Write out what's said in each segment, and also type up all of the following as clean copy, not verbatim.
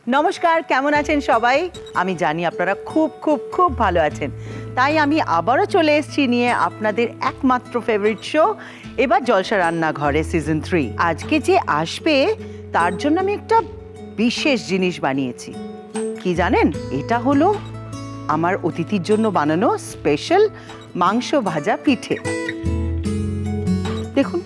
নমস্কার, কেমন আছেন সবাই? আমি জানি আপনারা খুব খুব খুব ভালো আছেন। তাই আমি আবারও চলে এসেছি নিয়ে আপনাদের একমাত্র ফেভারিট শো এবার জলসা রান্নাঘরে সিজন 3। আজকে যে আসবে তার জন্য আমি একটা বিশেষ জিনিস বানিয়েছি। কি জানেন? এটা হলো আমার অতিথির জন্য বানানো স্পেশাল মাংস ভাজা পিঠে। দেখুন,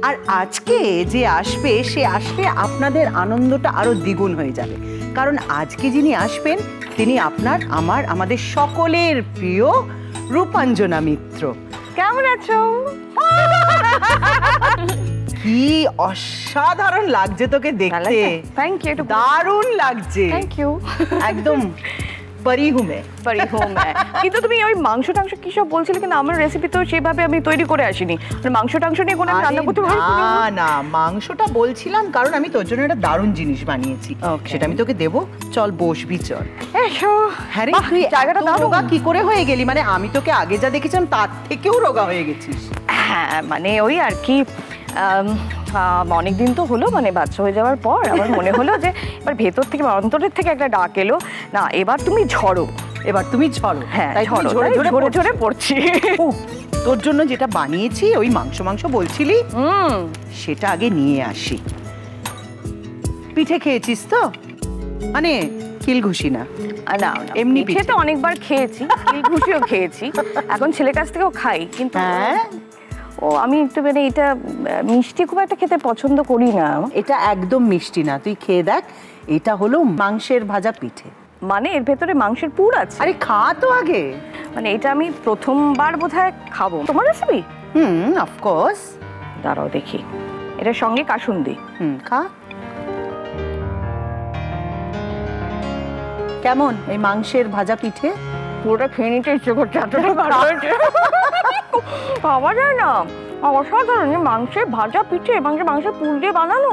আর আজকে যে আসবে সে আসলে আপনাদের আনন্দটা আরো দ্বিগুণ হয়ে যাবে, কারণ আজকে যিনি আসবেন তিনি আমাদের সকলের প্রিয় রূপাঞ্জনা মিত্র। কেমন আছো? কি অসাধারণ লাগছে তোকে দেখতে। Thank you. দারুণ লাগছে। Thank you. একদম পরি হুমে। কিন্তু তুমি ওই মাংস টাংস কি সব বলছিলে, কিন্তু আমার রেসিপি তো সেভাবে আমি তৈরি করে আসিনি। মাংস টাংস নিয়ে কোনো রান্না করতে পারবো না। না, মাংসটা বলছিলাম কারণ আমি তোর জন্য একটা দারুণ জিনিস বানিয়েছি, সেটা আমি তোকে দেবো। চল বসবি, চল। হ্যাঁ রে, তুই জায়গাটা রোগা কি করে হয়ে গেলি? মানে আমি তোকে আগে যা দেখেছিলাম তার থেকেও রোগা হয়ে গেছিস। হ্যাঁ, মানে ওই আর কি, অনেকদিন তো হলো, মানে বাচ্চা হয়ে যাওয়ার পর আমার মনে হলো যে এবার ভেতর থেকে অন্তরের থেকে একটা ডাক এলো, না এবার তুমি ঝড়ো, এবার তুমি ঝড়ো। হ্যাঁ, ঝরে ঝরে পড়ছি। তোর জন্য যেটা বানিয়েছি ওই মাংস বলছিলি, সেটা আগে নিয়ে আসি। পিঠে খেয়েছিস তো? মানে কিলঘুষি না? না, এমনি পিঠে তো অনেকবার খেয়েছি, কিলঘুষিও খেয়েছি, এখন ছেলের কাছ থেকেও খাই। কিন্তু আমি একটু মানে এটা মিষ্টি খুব একটা খেতে পছন্দ করি না। এটা একদম মিষ্টি না, তুই খেয়ে দেখ। এটা হলো মাংসের ভাজা পিঠে। মানে এর ভেতরে মাংসের পুর আছে? আরে খা তো আগে। মানে এটা আমি প্রথমবার বোধহয় খাবো। তোমার রেসিপি? অফকোর্স। দাঁড়াও দেখি, এটার সঙ্গে কাসুন্দি। খা। কেমন এই মাংসের ভাজা পিঠে? পুরোটা খেয়ে নিতে ইচ্ছে করছে, এতটা ভালো হয়েছে। খাওয়া যায় না, অসাধারণ। মাংসের ভাজা পিঠে, মাংসের পুর দিয়ে বানানো।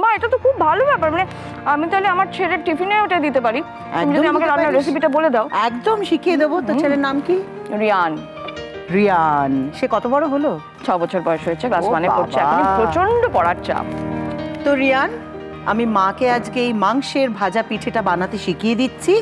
মা, এটা তো খুব ভালো ব্যাপার। মানে আমি তাহলে আমার ছেলের টিফিনে ওটা দিতে পারি। তুমি যদি আমাকে রান্নার রেসিপিটা বলে দাও। একদম শিখিয়ে দেবো। তোর ছেলের নাম কি? রিয়ান। রিয়ান। সে কত বড় হলো? 6 বছর বয়স হয়েছে, ক্লাস 1-এ পড়ছে। এখন প্রচন্ড পড়ার চাপ। তো রিয়ান, আমি মাকে আজকে এই মাংসের ভাজা পিঠেটা বানাতে শিখিয়ে দিচ্ছি।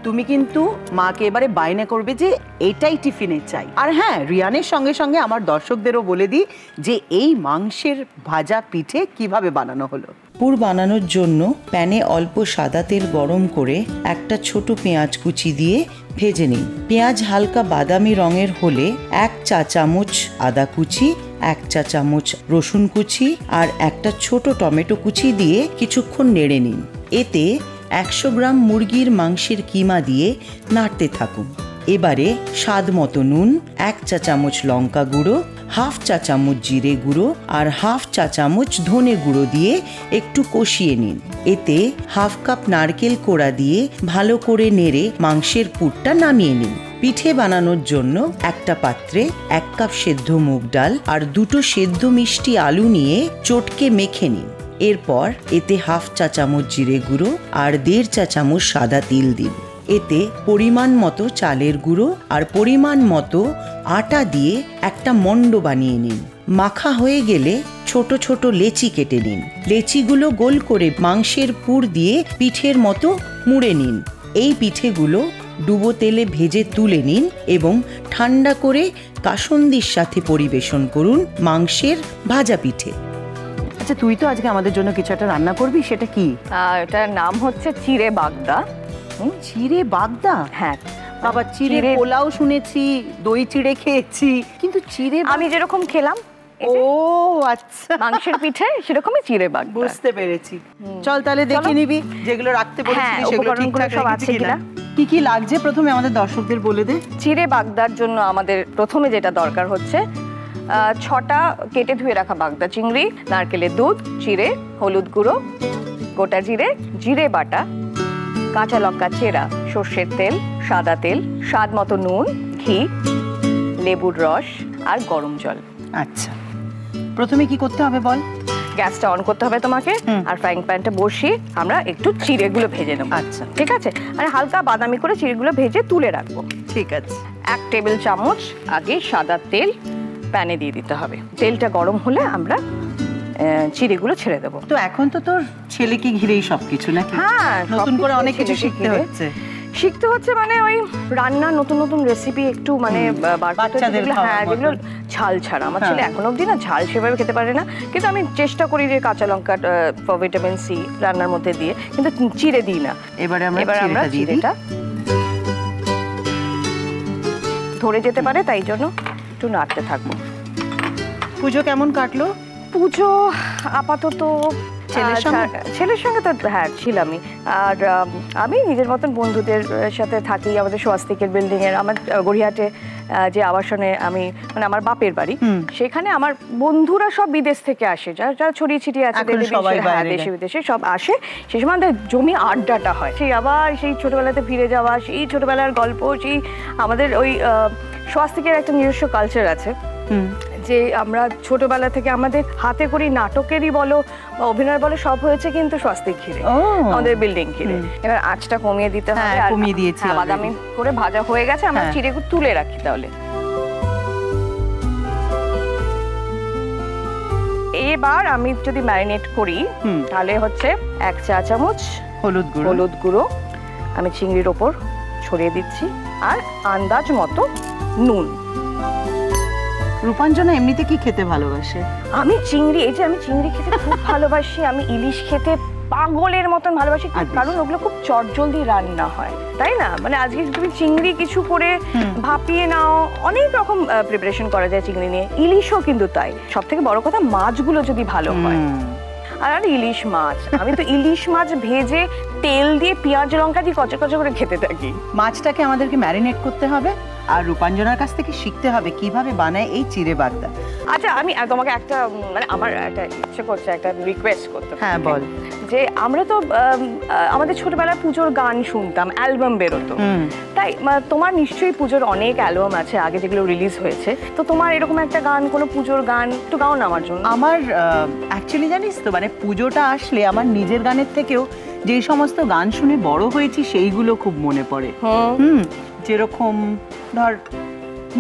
তুমি কিন্তু মাকে এবারে বায়না করবে যে এটাই টিফিনে চাই। আর হ্যাঁ, রিয়ানের সঙ্গে সঙ্গে আমার দর্শকদেরও বলে দিই যে এই মাংসের ভাজা পিঠে কিভাবে বানানো হলো। পুর বানানোর জন্য প্যানে অল্প সাদা তেল গরম করে একটা ছোট পেঁয়াজ কুচি দিয়ে ভেজে নিন। পেঁয়াজ হালকা বাদামি রঙের হলে 1 চা চামচ আদা কুচি, 1 চা চামচ রসুন কুচি আর একটা ছোট টমেটো কুচি দিয়ে কিছুক্ষণ নেড়ে নিন। এতে 100 গ্রাম মুরগির মাংসের কিমা দিয়ে নাড়তে থাকুন। এবারে স্বাদ মতো নুন, 1 চা চামচ লঙ্কা গুঁড়ো, 1/2 চা চামচ জিরে গুঁড়ো আর 1/2 চা চামচ ধনে গুঁড়ো দিয়ে একটু কষিয়ে নিন। এতে 1/2 কাপ নারকেল কোড়া দিয়ে ভালো করে নেড়ে মাংসের পুরটা নামিয়ে নিন। পিঠে বানানোর জন্য একটা পাত্রে 1 কাপ সেদ্ধ মুগ ডাল আর 2টো সেদ্ধ মিষ্টি আলু নিয়ে চটকে মেখে নিন। এরপর এতে 1/2 চা চামচ জিরে গুঁড়ো আর 1.5 চা চামচ সাদা তিল দিন। এতে পরিমাণ মতো চালের গুঁড়ো আর পরিমাণ মতো আটা দিয়ে একটা মণ্ড বানিয়ে নিন। মাখা হয়ে গেলে ছোট ছোট লেচি কেটে নিন। লেচিগুলো গোল করে মাংসের পুর দিয়ে পিঠের মতো মুড়ে নিন। এই পিঠেগুলো ডুবো তেলে ভেজে তুলে নিন এবং ঠান্ডা করে কাসুন্দির সাথে পরিবেশন করুন মাংসের ভাজা পিঠে। আচ্ছা, তুই তো আজকে আমাদের জন্য কিছু একটা রান্না করবি, সেটা কি? এটার নাম হচ্ছে চিড়ে বাগদা। চিড়ে বাগদা? হ্যাঁ বাবা, চিড়ে পোলাও শুনেছি, দই চিড়ে খেয়েছি, কিন্তু চিড়ে আমি যেরকম খেলাম, ও আচ্ছা, মাংসের পিঠে সেরকমই চিড়ে বাগদা। বুঝতে পেরেছি। চল তাহলে দেখে নিবি যেগুলো রাখতে বলেছিস সেগুলো ঠিকঠাক সব আছে কিনা। কি কি লাগছে প্রথমে আমাদের দর্শকদের বলে দে। চিড়ে বাগদার জন্য আমাদের প্রথমে যেটা দরকার হচ্ছে 6টা কেটে ধুয়ে রাখা বাগদা চিংড়ি, নারকেলের দুধ, চিড়ে, হলুদ গুঁড়ো, গোটা জিরে, জিরে বাটা, কাঁচা লঙ্কা চেরা, সর্ষের তেল, সাদা তেল, স্বাদ মতো নুন, ঘি, লেবুর রস আর গরম জল। আচ্ছা, প্রথমে কি করতে হবে বল? গ্যাসটা অন করতে হবে তোমাকে, আর ফ্রাইং প্যানটা বসিয়ে আমরা একটু চিড়েগুলো ভেজে নেব। আচ্ছা, ঠিক আছে। আর হালকা বাদামি করে চিড়েগুলো ভেজে তুলে রাখবো। ঠিক আছে। 1 টেবিল চামচ আগে সাদা তেল প্যানে দিয়ে দিতে হবে। তেলটা গরম হলে আমরা চিড়েগুলো ছেড়ে দেবো। তো এখন তো তোর ছেলেকে ঘিরেই সবকিছু নাকি? হ্যাঁ, নতুন করে অনেক কিছু শিখতে হচ্ছে মানে ওই রান্নার নতুন নতুন রেসিপি একটু মানে বাচ্চাদের হ্যাঁ, যেগুলো ঝাল ছাড়া। আমার ছেলে এখনো অব্দি না ঝাল সেভাবে খেতে পারে না, কিন্তু আমি চেষ্টা করি যে কাঁচা লঙ্কা ভিটামিন সি রান্নার মধ্যে দিয়ে, কিন্তু চিড়ে দিই না। এবার আমরা চিড়েটা ধরে যেতে পারে, তাই জন্য একটু নাড়তে থাকবো। পুজো কেমন কাটলো? পুজো আপাতত ছেলের সঙ্গে তো হ্যাঁ ছিলামই, আর আমি নিজের মতন বন্ধুদের সাথে থাকি। আমাদের স্বাস্তিকের বিল্ডিং এর, আমার গড়িয়াহাটে যে আবাসনে আমি মানে আমার বাপের বাড়ি, সেখানে আমার বন্ধুরা সব বিদেশ থেকে আসে, যারা ছড়িয়ে ছিটিয়ে আছে দেশে বিদেশে সব আসে। সেই সময় আমাদের জমি আড্ডাটা হয়, সেই আবার সেই ছোটবেলাতে ফিরে যাওয়া, সেই ছোটবেলার গল্প, সেই আমাদের ওই স্বাস্তিকের একটা নিজস্ব কালচার আছে যে আমরা ছোটবেলা থেকে আমাদের হাতে করি নাটকেরই বলো বা অভিনয় বলো সব হয়েছে কিন্তু স্বাস্তিক ঘিরে, আমাদের বিল্ডিং ঘিরে। এবার আঁচটা কমিয়ে দিতে হবে, আর কমিয়ে দিয়েছি, বাদামি করে ভাজা হয়ে গেছে। আমরা চিড়েগুলো তুলে রাখি। তাহলে এবার আমি যদি ম্যারিনেট করি তাহলে হচ্ছে 1 চা চামচ হলুদ গুঁড়ো আমি চিংড়ির ওপর ছড়িয়ে দিচ্ছি, আর আন্দাজ মতো নুন। রূপাঞ্জনা এমনিতে কি খেতে ভালোবাসে? আমি চিংড়ি খেতে খুব ভালোবাসি। আমি ইলিশ খেতে পাগলের মতন ভালোবাসি, কারণ ওগুলো খুব চটজলদি রান্না হয়, তাই না? মানে আজকে তুমি চিংড়ি কিছু করে ভাপিয়ে নাও, অনেক রকম প্রিপারেশন করা যায় চিংড়ি নিয়ে। ইলিশও কিন্তু তাই। সব থেকে বড় কথা মাছগুলো যদি ভালো হয়। আর ইলিশ মাছ, আমি তো ইলিশ মাছ ভেজে তেল দিয়ে পেঁয়াজ লঙ্কা দিয়ে কচা কচা করে খেতে থাকি। মাছটাকে আমাদেরকে ম্যারিনেট করতে হবে, আর রূপাঞ্জনার কাছ থেকে শিখতে হবে কিভাবে বানায় এই চিড়ে বাগদা। আচ্ছা, আমি তোমাকে একটা মানে আমার একটা ইচ্ছে করছে, একটা রিকোয়েস্ট করতে। হ্যাঁ বল। যে আমরা তো আমাদের ছোটবেলায় পুজোর গান শুনতাম, অ্যালবাম বেরোতো, তাই তোমার নিশ্চয়ই পুজোর অনেক অ্যালবাম আছে আগে যেগুলো রিলিজ হয়েছে, তো তোমার এরকম একটা গান, কোনো পুজোর গান একটু গাও না আমার জন্য। আমার অ্যাকচুয়ালি জানিস তো, মানে পুজোটা আসলে আমার নিজের গানের থেকেও যে সমস্ত গান শুনে বড় হয়েছি সেইগুলো খুব মনে পড়ে। যেরকম ধর,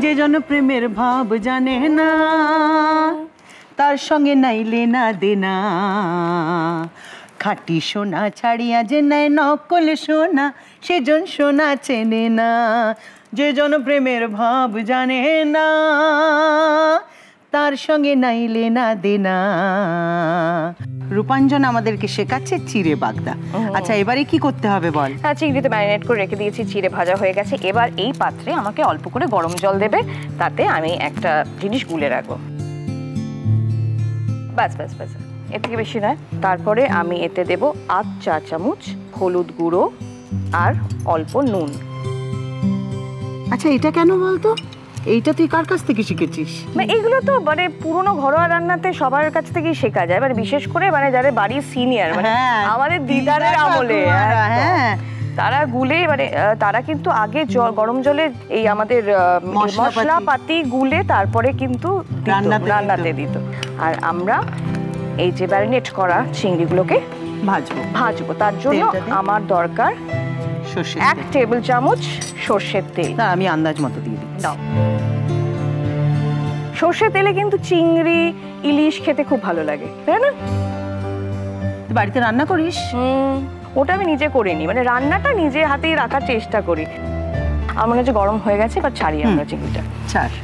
যে জন প্রেমের ভাব জানে না তার সঙ্গে নাইলে না দেনা, খাঁটি সোনা ছাড়িয়া যে নাই নকল সোনা সেজন সোনা চেনে না, যে জন প্রেমের ভাব জানে না তার সঙ্গে নাইলে না দেনা। রূপাঞ্জনা আমাদেরকে শেখাচ্ছে চিড়ে বাগদা। আচ্ছা, এবারে কি করতে হবে বল? হ্যাঁ, চিংড়িতে ম্যারিনেট করে রেখে দিয়েছি, চিড়ে ভাজা হয়ে গেছে। এবার এই পাত্রে আমাকে অল্প করে গরম জল দেবে, তাতে আমি একটা জিনিস গুলে রাখবো। ব্যাস ব্যাস ব্যাস, এর থেকে বেশি নয়। তারপরে আমি এতে দেব 8 চা চামচ হলুদ গুঁড়ো আর অল্প নুন। আচ্ছা, এটা কেন বলতো? এইটা তুই কার কাছ থেকে শিখেছিস? মানে এগুলো তো মানে পুরনো ঘরোয়া রান্নাতে সবার কাছ থেকেই শেখা যায়, মানে বিশেষ করে মানে যারা বাড়ির সিনিয়র, মানে আমাদের দিদারের আমলে তারা গুলে, মানে তারা কিন্তু আগে গরম জলে এই আমাদের মশলাপাতি গুলে তারপরে কিন্তু রান্নাতে দিত। আর আমরা এই যে ম্যারিনেট করা চিংড়িগুলোকে ভাজবো। তার জন্য আমার দরকার 1 টেবিল চামচ সর্ষের তেল। আমি আন্দাজ মতো দিয়ে দিচ্ছি। সর্ষের তেলে কিন্তু চিংড়ি ইলিশ খেতে খুব ভালো লাগে, তাই না? বাড়িতে রান্না করিস? ওটা আমি নিজে করিনি, মানে রান্নাটা নিজে হাতেই রাখার চেষ্টা করি। আমার মনে হচ্ছে গরম হয়ে গেছে, এবার ছাড়ি আমরা চিংড়িটা। ছাড়।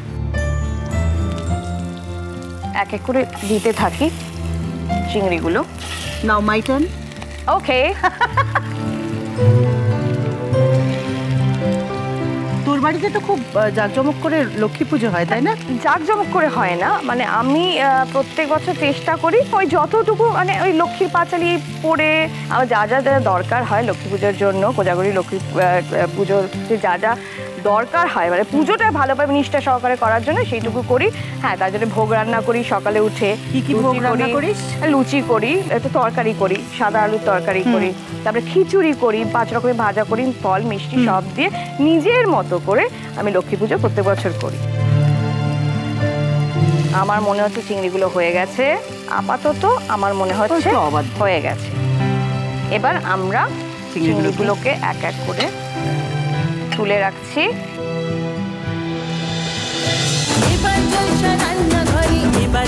এক এক করে দিতে থাকি চিংড়িগুলো। নাও মাই টার্ন। ওকে। তোর বাড়িতে তো খুব জাঁকজমক করে লক্ষ্মী পুজো হয়, তাই না? জাঁকজমক করে হয় না, মানে আমি প্রত্যেক বছর চেষ্টা করি ওই যতটুকু, মানে ওই লক্ষ্মীর পাঁচালি পড়ে আমার যা যা দরকার হয় লক্ষ্মী পুজোর জন্য, কোজাগরি লক্ষ্মী পুজোর যা যা দরকার হয়, মানে পুজোটা ভালোভাবে নিষ্ঠা সহকারে করার জন্য সেইটুকু করি। হ্যাঁ, তার জন্য ভোগ রান্না করি সকালে উঠে। কি ভোগ রান্না করিস? লুচি করি, একটু তরকারি করি, সাদা আলুর তরকারি করি, তারপরে খিচুড়ি করি, 5 রকমের ভাজা করি, ফল মিষ্টি সব দিয়ে নিজের মতো করে আমি লক্ষ্মী পুজো প্রত্যেক বছর করি। আমার মনে হচ্ছে চিংড়িগুলো হয়ে গেছে আপাতত, আমার মনে হচ্ছে হয়ে গেছে। এবার আমরা চিংড়িগুলোকে এক এক করে তুলে রাখছি। এবার